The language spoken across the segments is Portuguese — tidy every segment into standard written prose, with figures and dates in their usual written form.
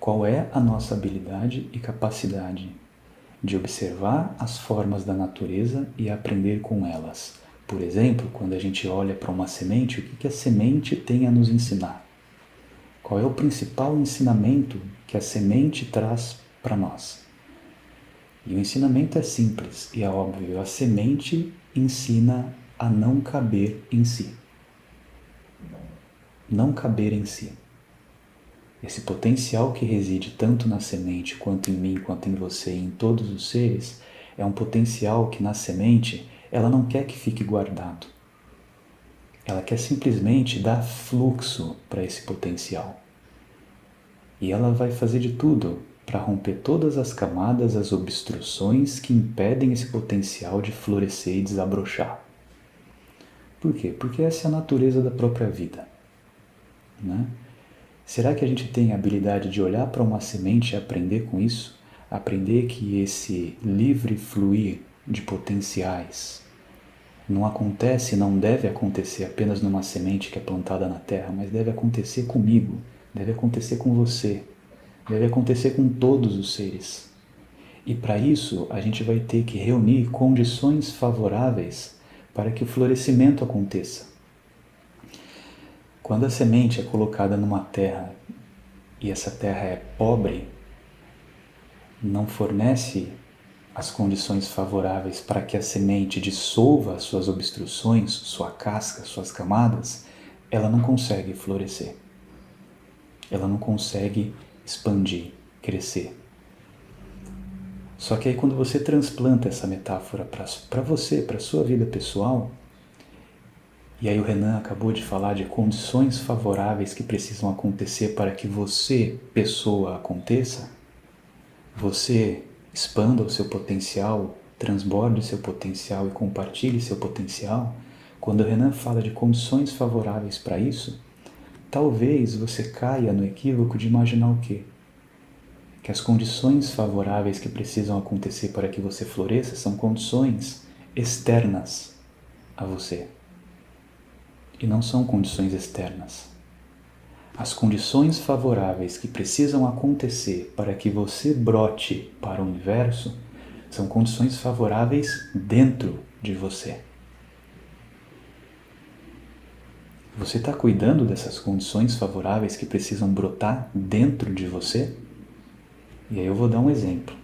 Qual é a nossa habilidade e capacidade de observar as formas da natureza e aprender com elas? Por exemplo, quando a gente olha para uma semente, o que a semente tem a nos ensinar? Qual é o principal ensinamento que a semente traz para nós? E o ensinamento é simples e é óbvio. A semente ensina a não caber em si. Não caber em si. Esse potencial que reside tanto na semente, quanto em mim, quanto em você e em todos os seres, é um potencial que na semente ela não quer que fique guardado. Ela quer simplesmente dar fluxo para esse potencial. E ela vai fazer de tudo para romper todas as camadas, as obstruções que impedem esse potencial de florescer e desabrochar. Por quê? Porque essa é a natureza da própria vida, né? Será que a gente tem a habilidade de olhar para uma semente e aprender com isso? Aprender que esse livre fluir de potenciais não acontece, não deve acontecer apenas numa semente que é plantada na terra, mas deve acontecer comigo, deve acontecer com você, deve acontecer com todos os seres. E para isso a gente vai ter que reunir condições favoráveis para que o florescimento aconteça. Quando a semente é colocada numa terra e essa terra é pobre, não fornece as condições favoráveis para que a semente dissolva suas obstruções, sua casca, suas camadas, ela não consegue florescer. Ela não consegue expandir, crescer. Só que aí quando você transplanta essa metáfora para você, para a sua vida pessoal, e aí o Renan acabou de falar de condições favoráveis que precisam acontecer para que você, pessoa, aconteça, você expanda o seu potencial, transborde o seu potencial e compartilhe seu potencial. Quando o Renan fala de condições favoráveis para isso, talvez você caia no equívoco de imaginar o quê? Que as condições favoráveis que precisam acontecer para que você floresça são condições externas a você. E não são condições externas. As condições favoráveis que precisam acontecer para que você brote para o universo são condições favoráveis dentro de você. Você está cuidando dessas condições favoráveis que precisam brotar dentro de você? E aí eu vou dar um exemplo.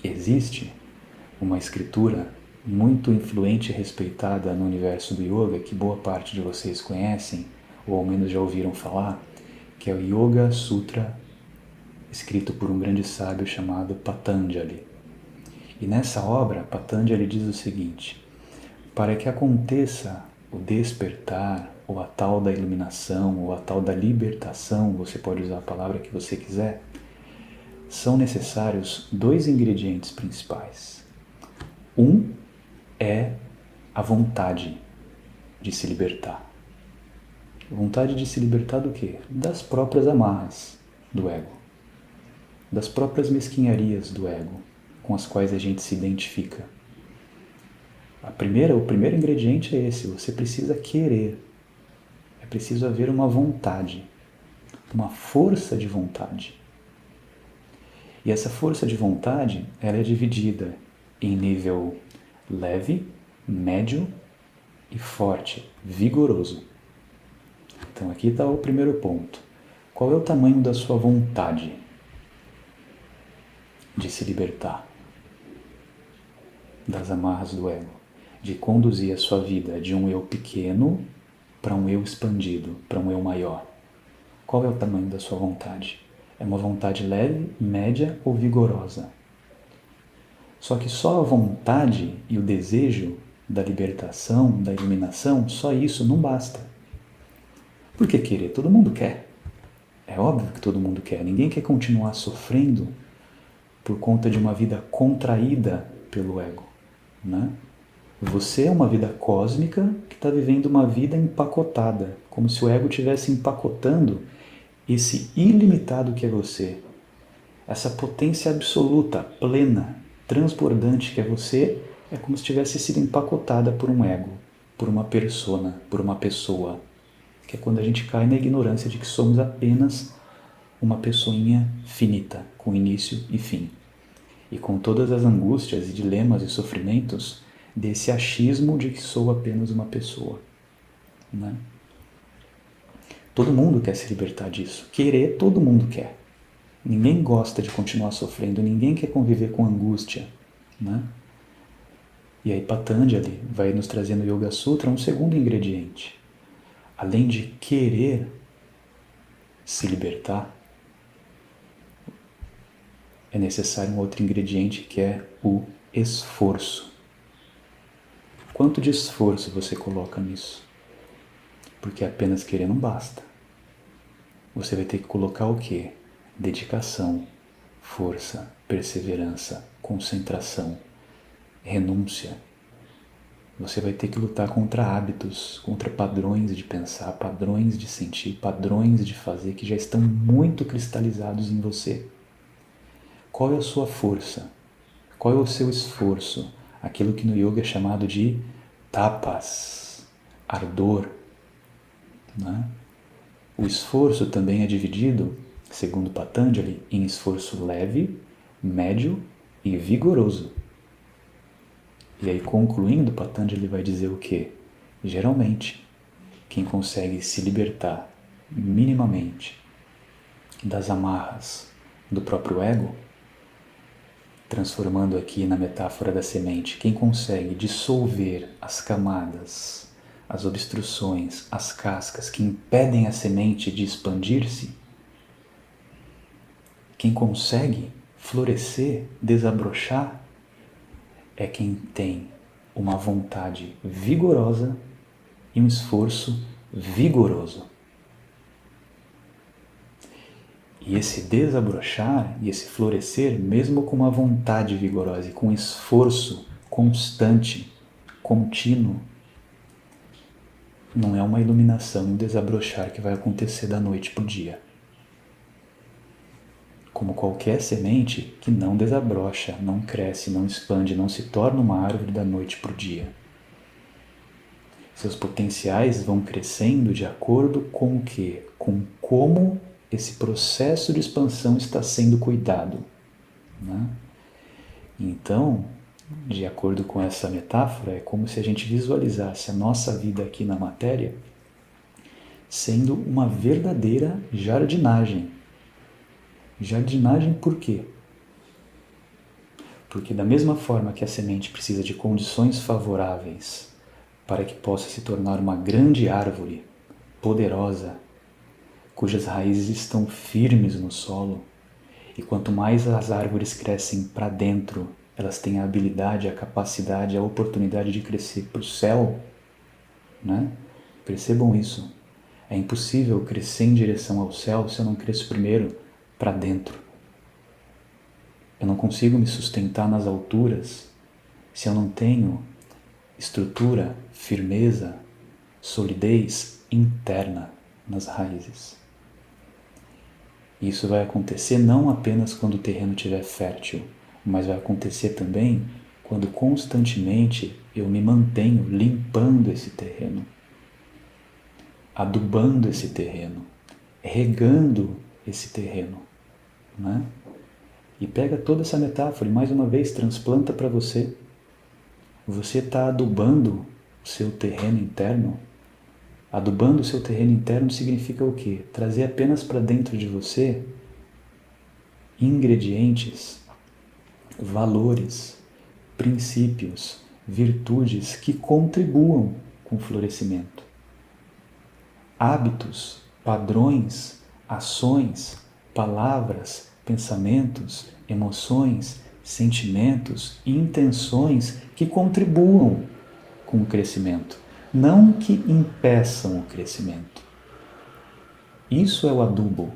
Existe uma escritura muito influente e respeitada no universo do yoga, que boa parte de vocês conhecem, ou ao menos já ouviram falar, que é o Yoga Sutra, escrito por um grande sábio chamado Patanjali. E nessa obra, Patanjali diz o seguinte: para que aconteça o despertar, ou a tal da iluminação, ou a tal da libertação, você pode usar a palavra que você quiser, são necessários dois ingredientes principais. Um é a vontade de se libertar. Vontade de se libertar do quê? Das próprias amarras do ego. Das próprias mesquinharias do ego com as quais a gente se identifica. O primeiro ingrediente é esse, você precisa querer. É preciso haver uma vontade, uma força de vontade. E essa força de vontade, ela é dividida em nível leve, médio e forte, vigoroso. Então aqui está o primeiro ponto. Qual é o tamanho da sua vontade de se libertar das amarras do ego? De conduzir a sua vida de um eu pequeno para um eu expandido, para um eu maior? Qual é o tamanho da sua vontade? É uma vontade leve, média ou vigorosa? Só que só a vontade e o desejo da libertação, da iluminação, só isso não basta. Por que querer? Todo mundo quer. É óbvio que todo mundo quer. Ninguém quer continuar sofrendo por conta de uma vida contraída pelo ego, né? Você é uma vida cósmica que está vivendo uma vida empacotada, como se o ego estivesse empacotando esse ilimitado que é você, essa potência absoluta, plena, transbordante que é você, é como se tivesse sido empacotada por um ego, por uma persona, por uma pessoa, que é quando a gente cai na ignorância de que somos apenas uma pessoinha finita, com início e fim. E com todas as angústias e dilemas e sofrimentos desse achismo de que sou apenas uma pessoa, né? Todo mundo quer se libertar disso. Querer, todo mundo quer. Ninguém gosta de continuar sofrendo, ninguém quer conviver com angústia, né? E aí Patanjali vai nos trazer no Yoga Sutra um segundo ingrediente. Além de querer se libertar, é necessário um outro ingrediente que é o esforço. Quanto de esforço você coloca nisso? Porque apenas querer não basta. Você vai ter que colocar o quê? Dedicação, força, perseverança, concentração, renúncia. Você vai ter que lutar contra hábitos, contra padrões de pensar, padrões de sentir, padrões de fazer que já estão muito cristalizados em você. Qual é a sua força? Qual é o seu esforço? Aquilo que no yoga é chamado de tapas, ardor, né? O esforço também é dividido, segundo Patanjali, em esforço leve, médio e vigoroso. E aí, concluindo, Patanjali vai dizer o quê? Geralmente, quem consegue se libertar minimamente das amarras do próprio ego, transformando aqui na metáfora da semente, quem consegue dissolver as camadas, as obstruções, as cascas que impedem a semente de expandir-se, quem consegue florescer, desabrochar, é quem tem uma vontade vigorosa e um esforço vigoroso. E esse desabrochar e esse florescer, mesmo com uma vontade vigorosa e com um esforço constante, contínuo, não é uma iluminação e um desabrochar que vai acontecer da noite para o dia. Como qualquer semente que não desabrocha, não cresce, não expande, não se torna uma árvore da noite para o dia. Seus potenciais vão crescendo de acordo com o quê? Com como esse processo de expansão está sendo cuidado, né? Então, de acordo com essa metáfora, é como se a gente visualizasse a nossa vida aqui na matéria sendo uma verdadeira jardinagem. Jardinagem por quê? Porque da mesma forma que a semente precisa de condições favoráveis para que possa se tornar uma grande árvore, poderosa, cujas raízes estão firmes no solo, e quanto mais as árvores crescem para dentro, elas têm a habilidade, a capacidade, a oportunidade de crescer para o céu, né? Percebam isso. É impossível crescer em direção ao céu se eu não cresço primeiro para dentro. Eu não consigo me sustentar nas alturas se eu não tenho estrutura, firmeza, solidez interna nas raízes. Isso vai acontecer não apenas quando o terreno estiver fértil, mas vai acontecer também quando constantemente eu me mantenho limpando esse terreno, adubando esse terreno, regando esse terreno, né? E pega toda essa metáfora e mais uma vez transplanta para você. Você está adubando o seu terreno interno. Adubando o seu terreno interno significa o quê? Trazer apenas para dentro de você ingredientes, valores, princípios, virtudes que contribuam com o florescimento. Hábitos, padrões, ações, palavras, pensamentos, emoções, sentimentos e intenções que contribuam com o crescimento, não que impeçam o crescimento. Isso é o adubo.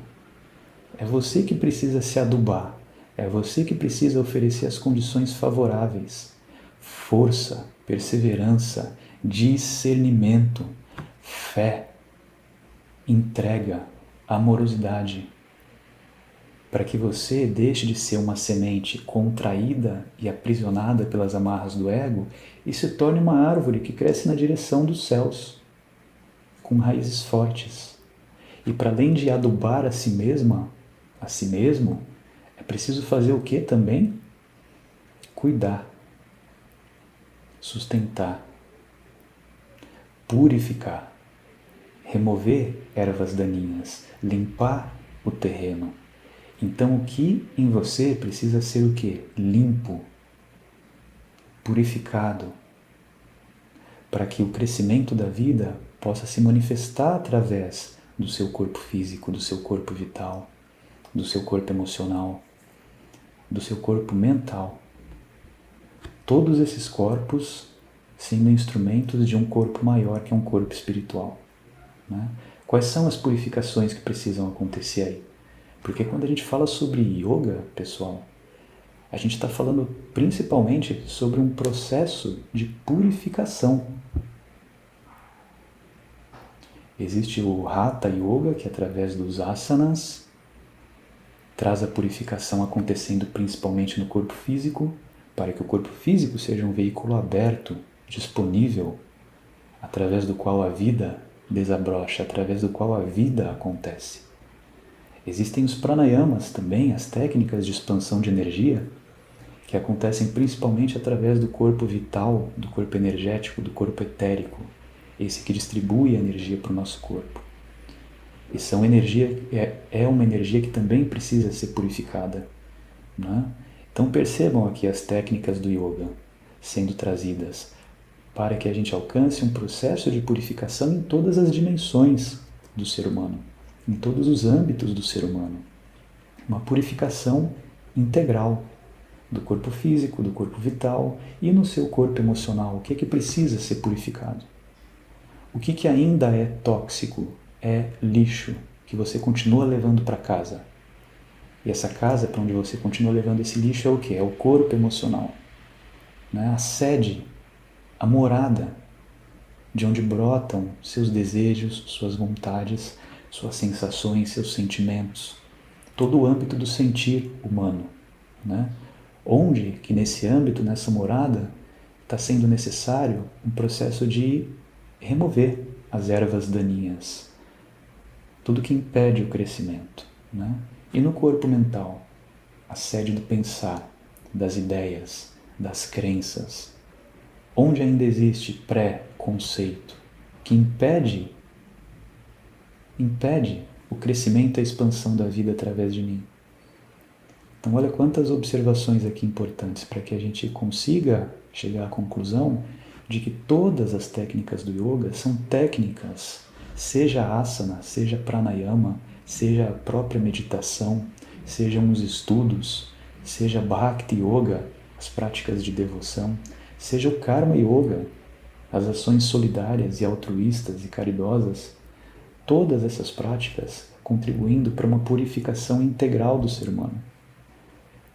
É você que precisa se adubar. É você que precisa oferecer as condições favoráveis. Força, perseverança, discernimento, fé, entrega, amorosidade, para que você deixe de ser uma semente contraída e aprisionada pelas amarras do ego e se torne uma árvore que cresce na direção dos céus, com raízes fortes. E para além de adubar a si mesma, a si mesmo, é preciso fazer o que também? Cuidar, sustentar, purificar, remover ervas daninhas, limpar o terreno. Então o que em você precisa ser o quê? Limpo, purificado, para que o crescimento da vida possa se manifestar através do seu corpo físico, do seu corpo vital, do seu corpo emocional, do seu corpo mental. Todos esses corpos sendo instrumentos de um corpo maior, que é um corpo espiritual. Né? Quais são as purificações que precisam acontecer aí? Porque quando a gente fala sobre yoga, pessoal, a gente está falando principalmente sobre um processo de purificação. Existe o Hatha Yoga, que através dos asanas traz a purificação acontecendo principalmente no corpo físico, para que o corpo físico seja um veículo aberto, disponível, através do qual a vida desabrocha, através do qual a vida acontece. Existem os pranayamas também, as técnicas de expansão de energia, que acontecem principalmente através do corpo vital, do corpo energético, do corpo etérico, esse que distribui a energia para o nosso corpo. E são energia, é uma energia que também precisa ser purificada. Né? Então percebam aqui as técnicas do yoga sendo trazidas para que a gente alcance um processo de purificação em todas as dimensões do ser humano, em todos os âmbitos do ser humano. Uma purificação integral do corpo físico, do corpo vital e no seu corpo emocional. O que é que precisa ser purificado? O que ainda é tóxico, é lixo, que você continua levando para casa. E essa casa para onde você continua levando esse lixo é o quê? É o corpo emocional. Né? A sede, a morada, de onde brotam seus desejos, suas vontades, suas sensações, seus sentimentos. Todo o âmbito do sentir humano. Né? Onde que nesse âmbito, nessa morada, está sendo necessário um processo de remover as ervas daninhas, tudo que impede o crescimento. Né? E no corpo mental, a sede do pensar, das ideias, das crenças, onde ainda existe pré-conceito que impede o crescimento e a expansão da vida através de mim. Então olha quantas observações aqui importantes para que a gente consiga chegar à conclusão de que todas as técnicas do yoga são técnicas, seja asana, seja pranayama, seja a própria meditação, sejam os estudos, seja bhakti yoga, as práticas de devoção, seja o karma yoga, as ações solidárias e altruístas e caridosas, todas essas práticas contribuindo para uma purificação integral do ser humano.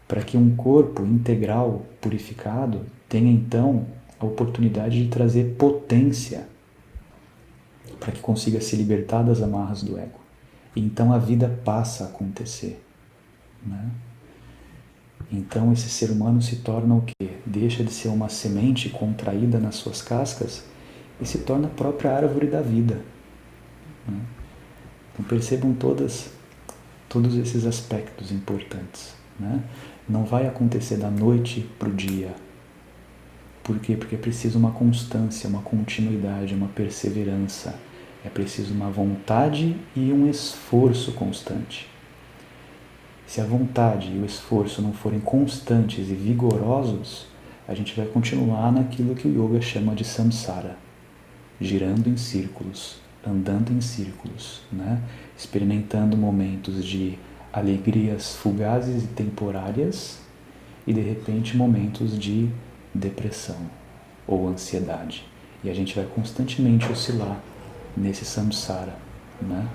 Para que um corpo integral purificado tenha então a oportunidade de trazer potência para que consiga se libertar das amarras do ego. E então a vida passa a acontecer. Né? Então esse ser humano se torna o quê? Deixa de ser uma semente contraída nas suas cascas e se torna a própria árvore da vida. Né? Então percebam todos esses aspectos importantes. Né? Não vai acontecer da noite para o dia. Por quê? Porque é preciso uma constância, uma continuidade, uma perseverança. É preciso uma vontade e um esforço constante. Se a vontade e o esforço não forem constantes e vigorosos, a gente vai continuar naquilo que o yoga chama de samsara, girando em círculos, andando em círculos, né? Experimentando momentos de alegrias fugazes e temporárias e de repente momentos de depressão ou ansiedade. E a gente vai constantemente oscilar nesse samsara, né?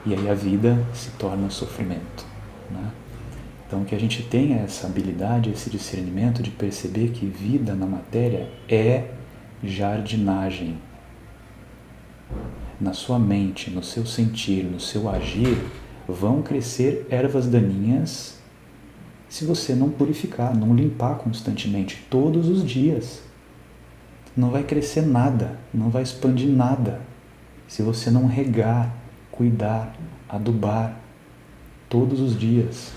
E aí a vida se torna sofrimento, né? Então que a gente tenha essa habilidade, esse discernimento de perceber que vida na matéria é jardinagem. Na sua mente, no seu sentir, no seu agir, vão crescer ervas daninhas se você não purificar, não limpar constantemente, todos os dias. Não vai crescer nada, não vai expandir nada, se você não regar, cuidar, adubar todos os dias.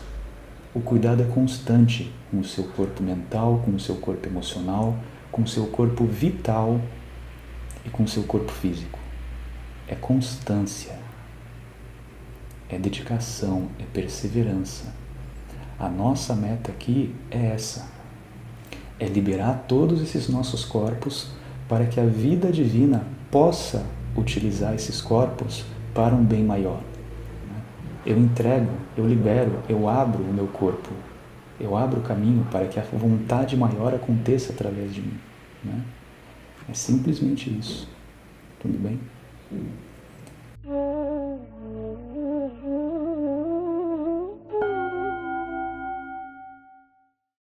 O cuidado é constante com o seu corpo mental, com o seu corpo emocional, com o seu corpo vital e com o seu corpo físico. É constância, é dedicação, é perseverança. A nossa meta aqui é essa: é liberar todos esses nossos corpos para que a vida divina possa utilizar esses corpos para um bem maior. Eu entrego, eu libero, eu abro o meu corpo, eu abro o caminho para que a vontade maior aconteça através de mim. É simplesmente isso. Tudo bem?